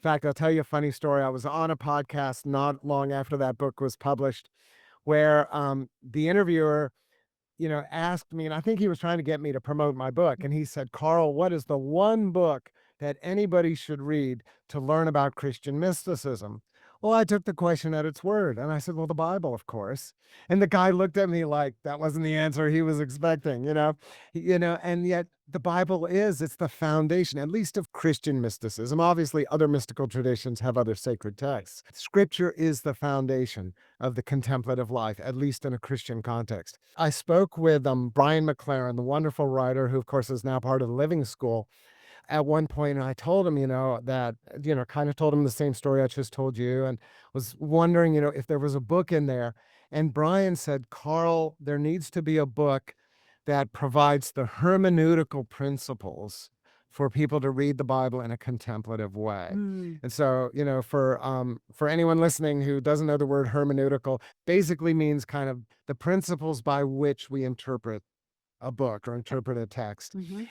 fact, I'll tell you a funny story. I was on a podcast not long after that book was published where the interviewer, asked me, and I think he was trying to get me to promote my book. And he said, Carl, what is the one book that anybody should read to learn about Christian mysticism? Well, I took the question at its word and I said, well, the Bible, of course. And the guy looked at me like that wasn't the answer he was expecting, and yet the Bible it's the foundation, at least of Christian mysticism. Obviously, other mystical traditions have other sacred texts. Scripture is the foundation of the contemplative life, at least in a Christian context. I spoke with Brian McLaren, the wonderful writer who, of course, is now part of the Living School, at one point, and I told him, that, kind of told him the same story I just told you, and was wondering, if there was a book in there. And Brian said, Carl, there needs to be a book that provides the hermeneutical principles for people to read the Bible in a contemplative way. Mm. And so, for anyone listening who doesn't know the word hermeneutical, basically means kind of the principles by which we interpret a book or interpret a text. Mhm.